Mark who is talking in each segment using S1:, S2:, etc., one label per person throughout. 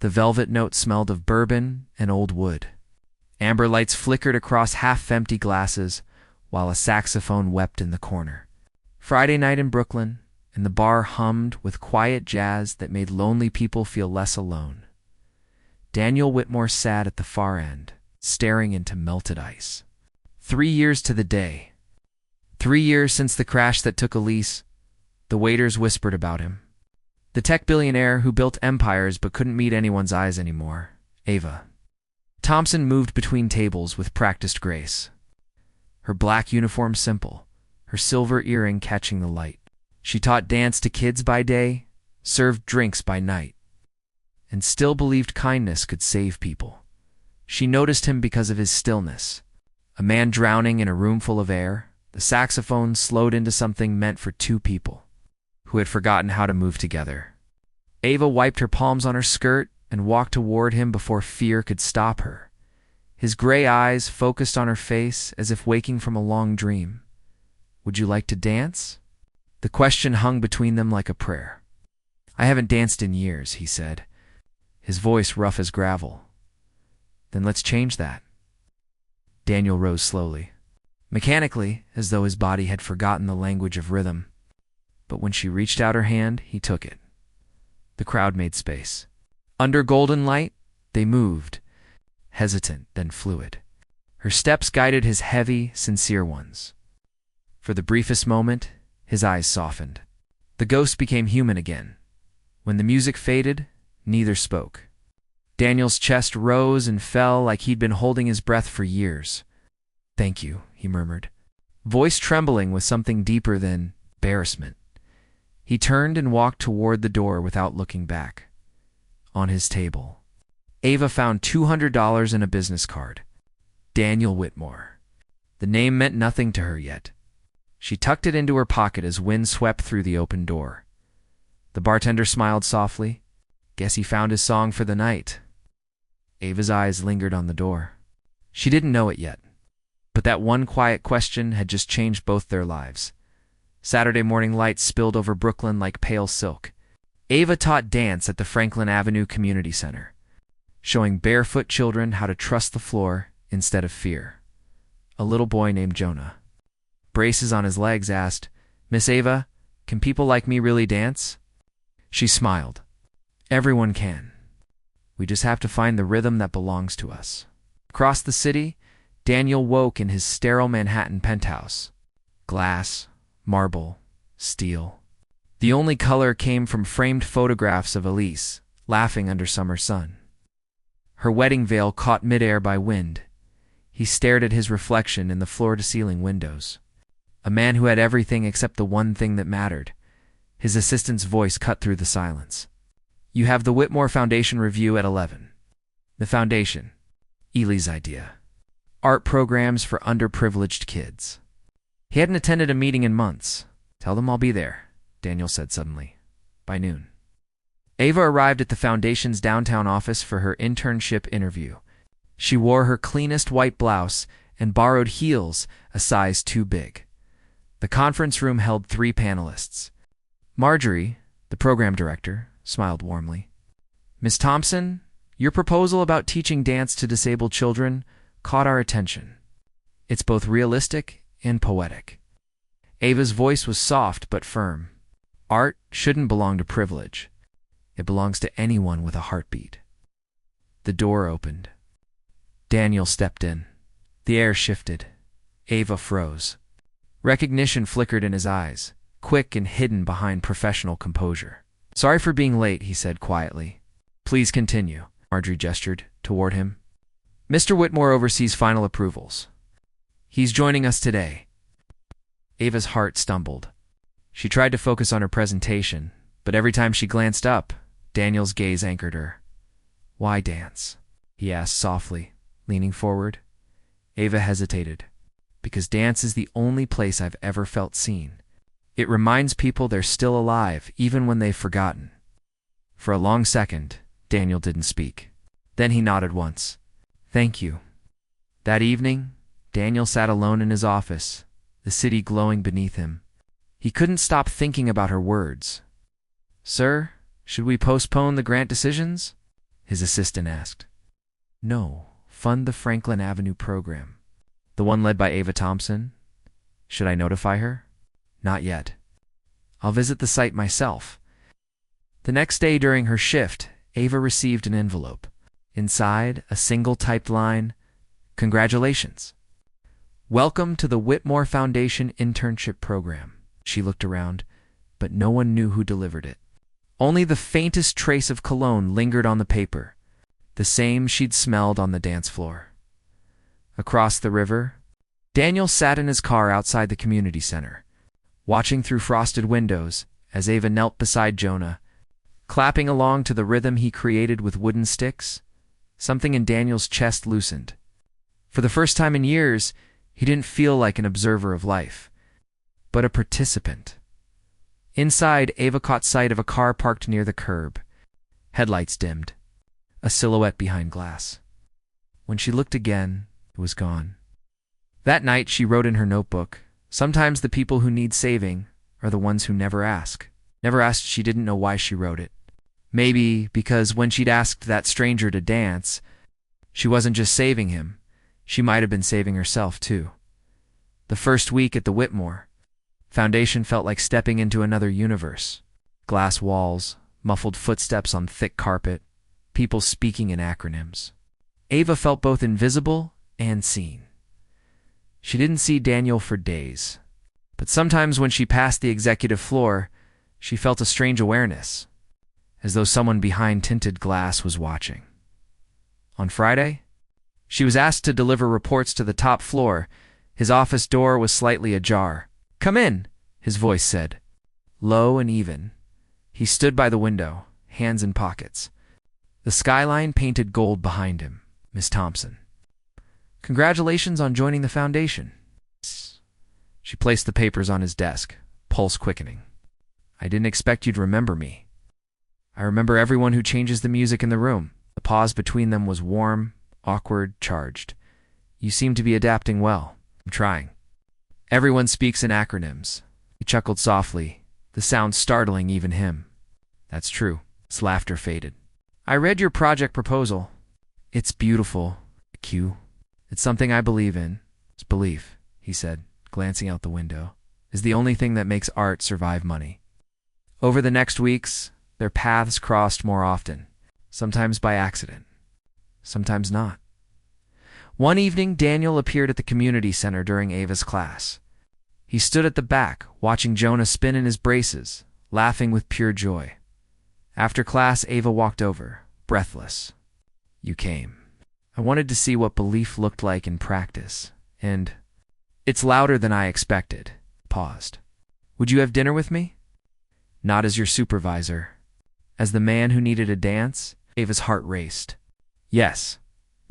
S1: The velvet note smelled of bourbon and old wood. Amber lights flickered across half-empty glasses, while a saxophone wept in the corner. Friday night in Brooklyn, and the bar hummed with quiet jazz that made lonely people feel less alone. Daniel Whitmore sat at the far end, staring into melted ice. 3 years to the day. 3 years since the crash that took Elise. The waiters whispered about him. The tech billionaire who built empires but couldn't meet anyone's eyes anymore. Ava Thompson moved between tables with practiced grace. Her black uniform simple, her silver earring catching the light. She taught dance to kids by day, served drinks by night, and still believed kindness could save people. She noticed him because of his stillness. A man drowning in a room full of air, the saxophone slowed into something meant for two people who had forgotten how to move together. Ava wiped her palms on her skirt and walked toward him before fear could stop her. His gray eyes focused on her face as if waking from a long dream. "Would you like to dance?" The question hung between them like a prayer. "I haven't danced in years," he said, his voice rough as gravel. "Then let's change that." Daniel rose slowly, mechanically, as though his body had forgotten the language of rhythm. But when she reached out her hand, he took it. The crowd made space. Under golden light, they moved, hesitant then fluid. Her steps guided his heavy, sincere ones. For the briefest moment, his eyes softened. The ghost became human again. When the music faded, neither spoke. Daniel's chest rose and fell like he'd been holding his breath for years. "Thank you," he murmured, voice trembling with something deeper than embarrassment. He turned and walked toward the door without looking back. On his table, Ava found $200 in a business card. Daniel Whitmore. The name meant nothing to her yet. She tucked it into her pocket as wind swept through the open door. The bartender smiled softly. "Guess he found his song for the night." Ava's eyes lingered on the door. She didn't know it yet, but that one quiet question had just changed both their lives. Saturday morning lights spilled over Brooklyn like pale silk. Ava taught dance at the Franklin Avenue Community Center, showing barefoot children how to trust the floor instead of fear. A little boy named Jonah, braces on his legs, asked, "Miss Ava, can people like me really dance?" She smiled. "Everyone can. We just have to find the rhythm that belongs to us." Across the city, Daniel woke in his sterile Manhattan penthouse. Glass, marble, steel. The only color came from framed photographs of Elise, laughing under summer sun. Her wedding veil caught midair by wind. He stared at his reflection in the floor-to-ceiling windows. A man who had everything except the one thing that mattered. His assistant's voice cut through the silence. "You have the Whitmore Foundation review at 11. The foundation. Ely's idea. Art programs for underprivileged kids." He hadn't attended a meeting in months. "Tell them I'll be there," Daniel said suddenly. "By noon." Ava arrived at the foundation's downtown office for her internship interview. She wore her cleanest white blouse and borrowed heels a size too big. The conference room held 3 panelists. Marjorie, the program director, smiled warmly. "Miss Thompson, your proposal about teaching dance to disabled children caught our attention. It's both realistic and poetic." Ava's voice was soft but firm. "Art shouldn't belong to privilege. It belongs to anyone with a heartbeat." The door opened. Daniel stepped in. The air shifted. Ava froze. Recognition flickered in his eyes, quick and hidden behind professional composure. "Sorry for being late," he said quietly. "Please continue," Marjorie gestured toward him. "Mr. Whitmore oversees final approvals. He's joining us today." Ava's heart stumbled. She tried to focus on her presentation, but every time she glanced up, Daniel's gaze anchored her. "Why dance?" he asked softly, leaning forward. Ava hesitated. "Because dance is the only place I've ever felt seen. It reminds people they're still alive, even when they've forgotten." For a long second, Daniel didn't speak. Then he nodded once. "Thank you." That evening, Daniel sat alone in his office, the city glowing beneath him. He couldn't stop thinking about her words. "Sir, should we postpone the grant decisions?" his assistant asked. No, fund the Franklin Avenue program. The one led by Ava Thompson? Should I notify her? Not yet. I'll visit the site myself. The next day during her shift, Ava received an envelope. Inside, a single typed line, "Congratulations. Welcome to the Whitmore Foundation Internship Program." She looked around, but no one knew who delivered it. Only the faintest trace of cologne lingered on the paper, the same she'd smelled on the dance floor. Across the river, Daniel sat in his car outside the community center, watching through frosted windows as Ava knelt beside Jonah, clapping along to the rhythm he created with wooden sticks. Something in Daniel's chest loosened. For the first time in years, he didn't feel like an observer of life, but a participant. Inside, Ava caught sight of a car parked near the curb. Headlights dimmed, a silhouette behind glass. When she looked again, it was gone. That night, she wrote in her notebook, "Sometimes the people who need saving are the ones who never ask." Never asked. She didn't know why she wrote it. Maybe because when she'd asked that stranger to dance, she wasn't just saving him. She might have been saving herself, too. The first week at the Whitmore Foundation felt like stepping into another universe. Glass walls, muffled footsteps on thick carpet, people speaking in acronyms. Ava felt both invisible and seen. She didn't see Daniel for days, but sometimes when she passed the executive floor, she felt a strange awareness, as though someone behind tinted glass was watching. On Friday, she was asked to deliver reports to the top floor. His office door was slightly ajar. "Come in," his voice said, low and even. He stood by the window, hands in pockets. The skyline painted gold behind him. "Miss Thompson, congratulations on joining the foundation." She placed the papers on his desk, pulse quickening. "I didn't expect you'd remember me." "I remember everyone who changes the music in the room." The pause between them was warm, awkward, charged. "You seem to be adapting well." "I'm trying." "Everyone speaks in acronyms." He chuckled softly, the sound startling even him. "That's true." His laughter faded. "I read your project proposal. It's beautiful, Q. It's something I believe in." "It's belief," he said, glancing out the window, "is the only thing that makes art survive money." Over the next weeks, their paths crossed more often, sometimes by accident, sometimes not. One evening, Daniel appeared at the community center during Ava's class. He stood at the back, watching Jonah spin in his braces, laughing with pure joy. After class, Ava walked over, breathless. "You came. I wanted to see what belief looked like in practice, and it's louder than I expected." Paused. "Would you have dinner with me?" "Not as your supervisor. As the man who needed a dance?" Ava's heart raced. "Yes."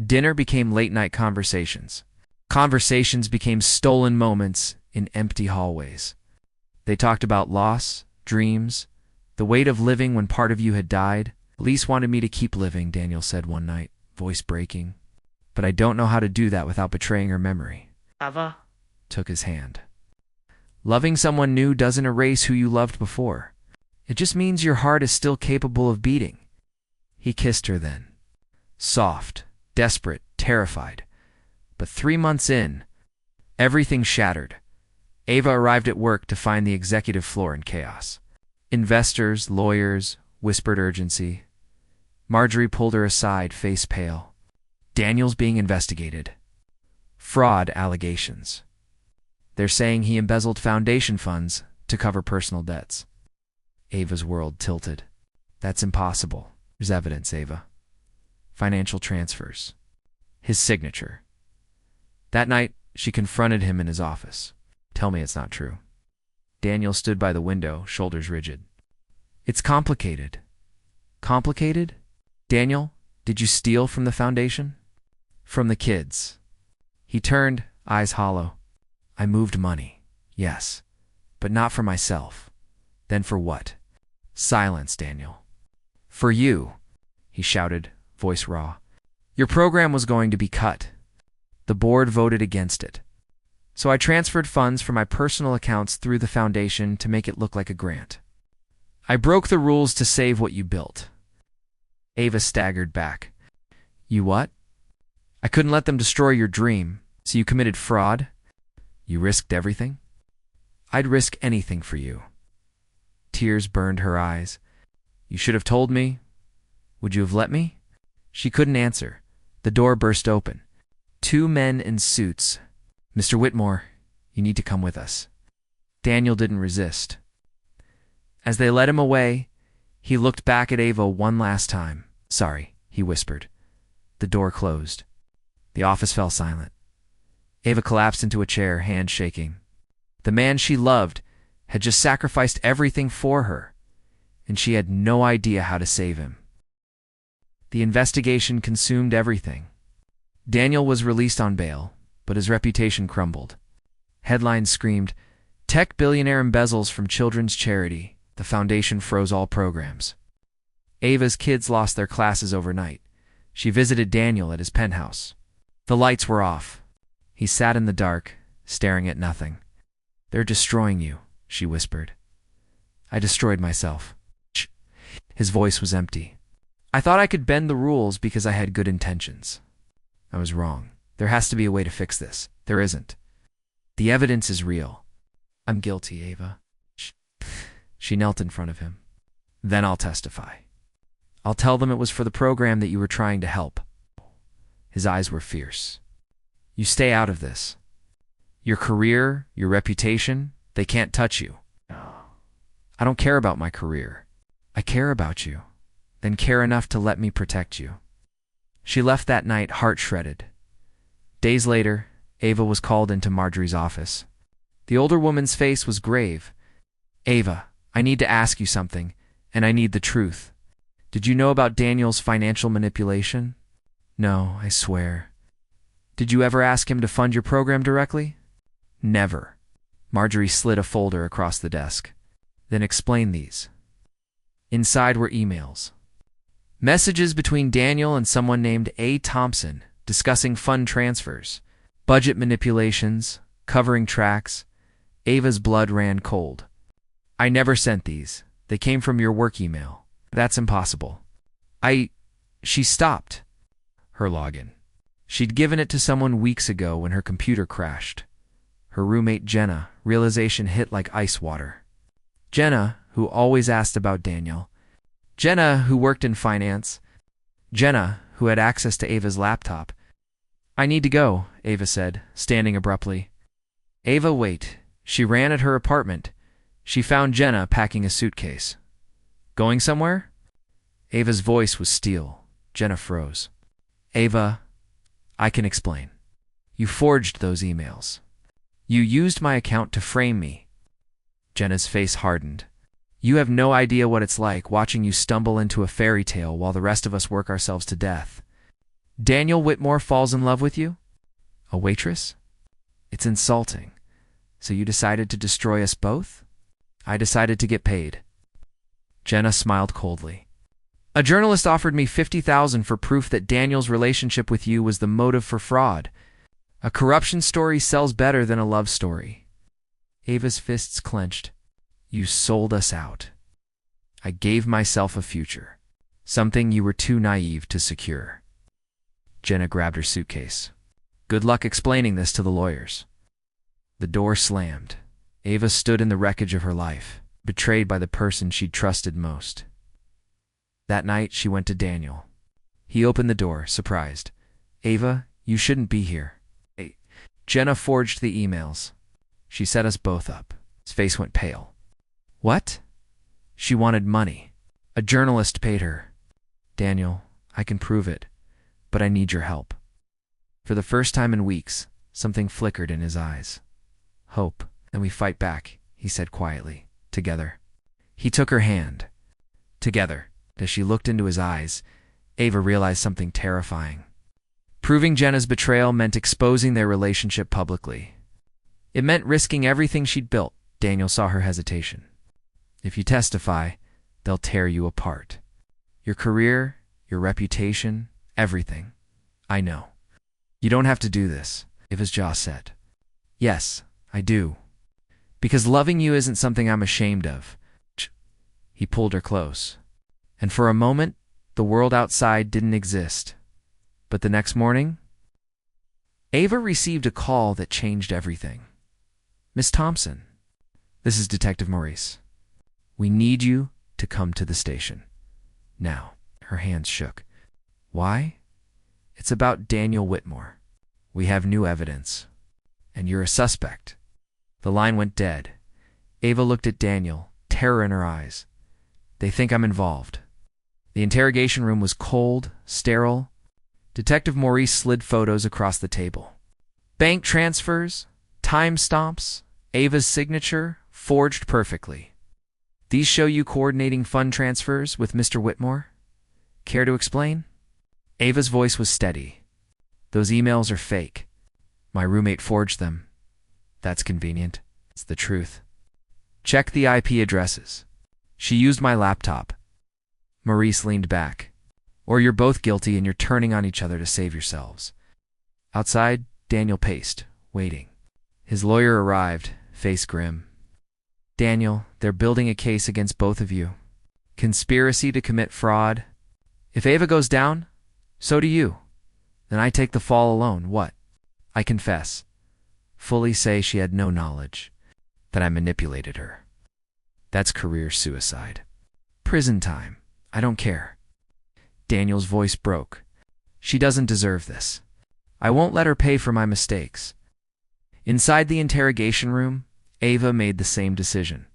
S1: Dinner became late-night conversations. Conversations became stolen moments in empty hallways. They talked about loss, dreams, the weight of living when part of you had died. "Elise wanted me to keep living," Daniel said one night, voice breaking. "But I don't know how to do that without betraying her memory."
S2: Ava
S1: took his hand. "Loving someone new doesn't erase who you loved before. It just means your heart is still capable of beating." He kissed her then. Soft, desperate, terrified. But 3 months in, everything shattered. Ava arrived at work to find the executive floor in chaos. Investors, lawyers, whispered urgency. Marjorie pulled her aside, face pale. "Daniel's being investigated. Fraud allegations. They're saying he embezzled foundation funds to cover personal debts." Ava's world tilted. "That's impossible." "There's evidence, Ava. Financial transfers. His signature." That night, she confronted him in his office. "Tell me it's not true." Daniel stood by the window, shoulders rigid. "It's complicated." "Complicated? Daniel, did you steal from the foundation?" "From the kids." He turned, eyes hollow. "I moved money, yes, but not for myself." "Then for what?" "Silence, Daniel." "For you," he shouted, voice raw. "Your program was going to be cut. The board voted against it. So I transferred funds from my personal accounts through the foundation to make it look like a grant. I broke the rules to save what you built. Ava staggered back. You what? I couldn't let them destroy your dream, so you committed fraud? You risked everything? I'd risk anything for you. Tears burned her eyes. You should have told me. Would you have let me? She couldn't answer. The door burst open. Two men in suits. Mr. Whitmore, you need to come with us. Daniel didn't resist. As they led him away, he looked back at Ava one last time. Sorry, he whispered. The door closed. The office fell silent. Ava collapsed into a chair, hands shaking. The man she loved had just sacrificed everything for her, and she had no idea how to save him. The investigation consumed everything. Daniel was released on bail, but his reputation crumbled. Headlines screamed, "Tech billionaire embezzles from children's charity. The foundation froze all programs." Ava's kids lost their classes overnight. She visited Daniel at his penthouse. The lights were off. He sat in the dark, staring at nothing. They're destroying you, she whispered. I destroyed myself. His voice was empty. I thought I could bend the rules because I had good intentions. I was wrong. There has to be a way to fix this. There isn't. The evidence is real. I'm guilty, Ava. She knelt in front of him. Then I'll testify. I'll tell them it was for the program that you were trying to help. His eyes were fierce. You stay out of this. Your career, your reputation, they can't touch you. I don't care about my career. I care about you. Then care enough to let me protect you. She left that night heart-shredded. Days later, Ava was called into Marjorie's office. The older woman's face was grave. Ava, I need to ask you something, and I need the truth. Did you know about Daniel's financial manipulation? No, I swear. Did you ever ask him to fund your program directly? Never. Marjorie slid a folder across the desk. Then explain these. Inside were emails. Messages between Daniel and someone named A. Thompson discussing fund transfers, budget manipulations, covering tracks. Ava's blood ran cold. I never sent these. They came from your work email. That's impossible. She stopped her login. She'd given it to someone weeks ago when her computer crashed. Her roommate Jenna, realization hit like ice water. Jenna, who always asked about Daniel. Jenna, who worked in finance. Jenna, who had access to Ava's laptop. I need to go, Ava said, standing abruptly. Ava, wait. She ran at her apartment. She found Jenna packing a suitcase. Going somewhere? Ava's voice was steel. Jenna froze. Ava, I can explain. You forged those emails. You used my account to frame me. Jenna's face hardened. You have no idea what it's like watching you stumble into a fairy tale while the rest of us work ourselves to death. Daniel Whitmore falls in love with you? A waitress? It's insulting. So you decided to destroy us both? I decided to get paid. Jenna smiled coldly. A journalist offered me $50,000 for proof that Daniel's relationship with you was the motive for fraud. A corruption story sells better than a love story. Ava's fists clenched. You sold us out. I gave myself a future, something you were too naive to secure. Jenna grabbed her suitcase. Good luck explaining this to the lawyers. The door slammed. Ava stood in the wreckage of her life, betrayed by the person she'd trusted most. That night, she went to Daniel. He opened the door, surprised. Ava, you shouldn't be here. Jenna forged the emails. She set us both up. His face went pale. What? She wanted money. A journalist paid her. Daniel, I can prove it, but I need your help. For the first time in weeks, something flickered in his eyes. Hope, and we fight back, he said quietly. Together. He took her hand. Together. As she looked into his eyes, Ava realized something terrifying. Proving Jenna's betrayal meant exposing their relationship publicly. It meant risking everything she'd built. Daniel saw her hesitation. If you testify, they'll tear you apart. Your career, your reputation, everything. I know. You don't have to do this. Ava's jaw set. Yes, I do. Because loving you isn't something I'm ashamed of. He pulled her close. And for a moment, The world outside didn't exist. But the next morning, Ava received a call that changed everything. "Miss Thompson, this is Detective Maurice. We need you to come to the station. Now." Her hands shook. "Why?" "It's about Daniel Whitmore. We have new evidence. And you're a suspect." The line went dead. Ava looked at Daniel, terror in her eyes. "They think I'm involved." The interrogation room was cold, sterile. Detective Maurice slid photos across the table. Bank transfers, time stamps, Ava's signature, forged perfectly. "These show you coordinating fund transfers with Mr. Whitmore? Care to explain?" Ava's voice was steady. "Those emails are fake. My roommate forged them. That's convenient. It's the truth. Check the IP addresses. She used my laptop." Maurice leaned back. "Or you're both guilty and you're turning on each other to save yourselves." Outside, Daniel paced, waiting. His lawyer arrived, face grim. "Daniel, they're building a case against both of you. Conspiracy to commit fraud. If Ava goes down, so do you. Then I take the fall alone. What? I confess. Fully say she had no knowledge. That I manipulated her. That's career suicide. Prison time. I don't care." Daniel's voice broke. "She doesn't deserve this. I won't let her pay for my mistakes." Inside the interrogation room, Ava made the same decision.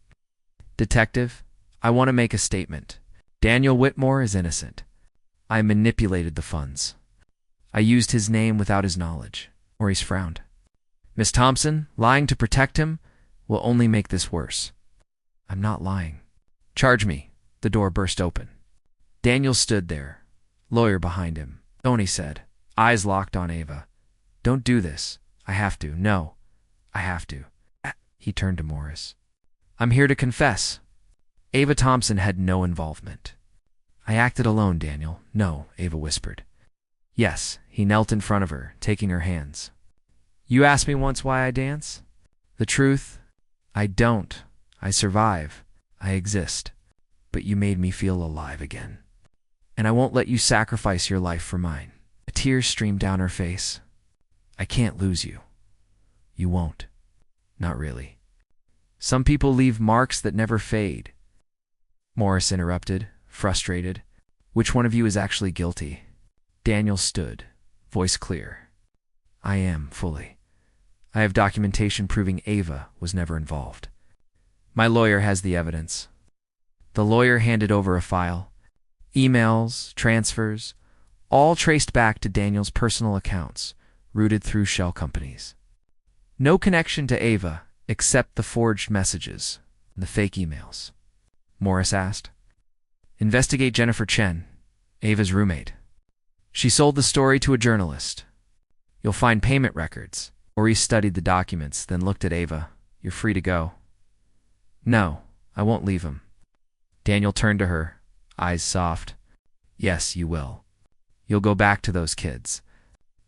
S1: "Detective, I want to make a statement. Daniel Whitmore is innocent. I manipulated the funds. I used his name without his knowledge." Maurice frowned. "Miss Thompson, lying to protect him will only make this worse." "I'm not lying." "Charge me." The door burst open. Daniel stood there, lawyer behind him. "Don't," he said, eyes locked on Ava. "Don't do this. I have to. No, I have to." He turned to Maurice. "I'm here to confess. Ava Thompson had no involvement." "I acted alone, Daniel." "No," Ava whispered. "Yes." He knelt in front of her, taking her hands. "You asked me once why I dance? The truth? I don't. I survive. I exist. But you made me feel alive again. And I won't let you sacrifice your life for mine." A tear streamed down her face. "I can't lose you." "You won't." "Not really. Some people leave marks that never fade." Maurice interrupted, frustrated. "Which one of you is actually guilty?" Daniel stood, voice clear. "I am, fully. I have documentation proving Ava was never involved. My lawyer has the evidence." The lawyer handed over a file. Emails, transfers, all traced back to Daniel's personal accounts, routed through shell companies. No connection to Ava except the forged messages and the fake emails. Maurice asked. "Investigate Jennifer Chen, Ava's roommate. She sold the story to a journalist. You'll find payment records." Maurice studied the documents, then looked at Ava. "You're free to go." "No, I won't leave him." Daniel turned to her, eyes soft. "Yes, you will. You'll go back to those kids.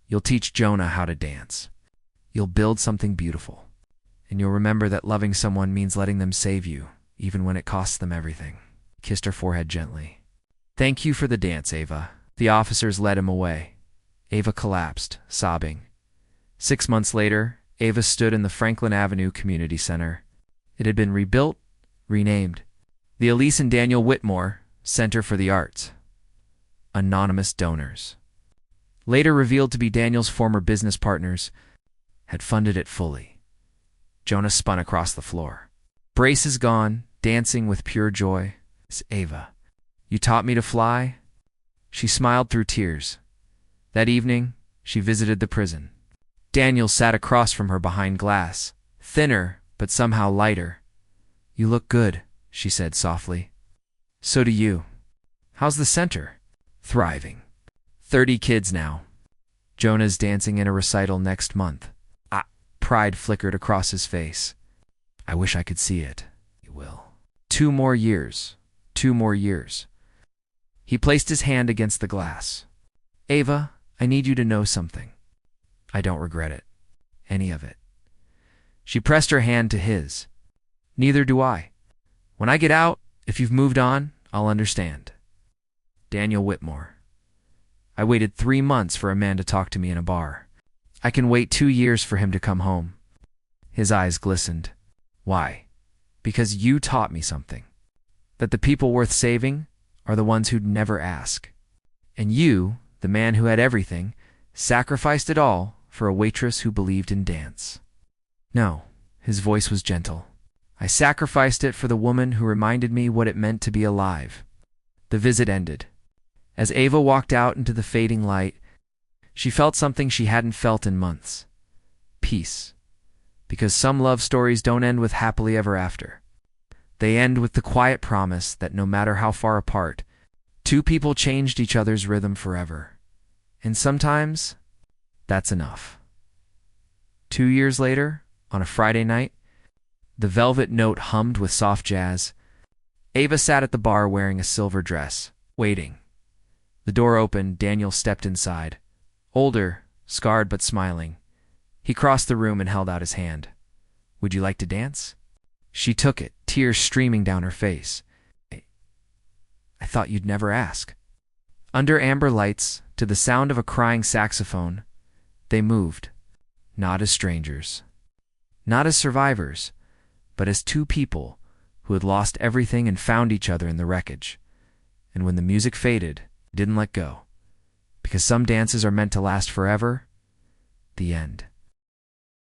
S1: You'll teach Jonah how to dance. You'll build something beautiful. And you'll remember that loving someone means letting them save you, even when it costs them everything." He kissed her forehead gently. "Thank you for the dance, Ava." The officers led him away. Ava collapsed, sobbing. 6 months later, Ava stood in the Franklin Avenue Community Center. It had been rebuilt, renamed. The Elise and Daniel Whitmore Center for the Arts. Anonymous donors, later revealed to be Daniel's former business partners, had funded it fully. Jonah spun across the floor. Braces gone, dancing with pure joy. "It's Ava. You taught me to fly?" She smiled through tears. That evening, she visited the prison. Daniel sat across from her behind glass, thinner but somehow lighter. "You look good," she said softly. "So do you. How's the center?" "Thriving. 30 kids now. Jonah's dancing in a recital next month." Pride flickered across his face. "I wish I could see it." "You will. 2 more years. 2 more years." He placed his hand against the glass. "Ava, I need you to know something. I don't regret it. Any of it." She pressed her hand to his. "Neither do I. When I get out, if you've moved on, I'll understand." Daniel Whitmore. I waited 3 months for a man to talk to me in a bar. I can wait 2 years for him to come home. His eyes glistened. Why? Because you taught me something. That the people worth saving are the ones who'd never ask. And you, the man who had everything, sacrificed it all for a waitress who believed in dance. No, his voice was gentle. I sacrificed it for the woman who reminded me what it meant to be alive. The visit ended. As Ava walked out into the fading light, she felt something she hadn't felt in months. Peace. Because some love stories don't end with happily ever after. They end with the quiet promise that no matter how far apart, two people changed each other's rhythm forever. And sometimes, that's enough. 2 years later, on a Friday night, the Velvet Note hummed with soft jazz. Ava sat at the bar wearing a silver dress, waiting. The door opened, Daniel stepped inside. Older, scarred but smiling. He crossed the room and held out his hand. Would you like to dance? She took it, tears streaming down her face. I thought you'd never ask. Under amber lights, to the sound of a crying saxophone, they moved, not as strangers, not as survivors, but as two people who had lost everything and found each other in the wreckage. And when the music faded, didn't let go. Because some dances are meant to last forever. The end.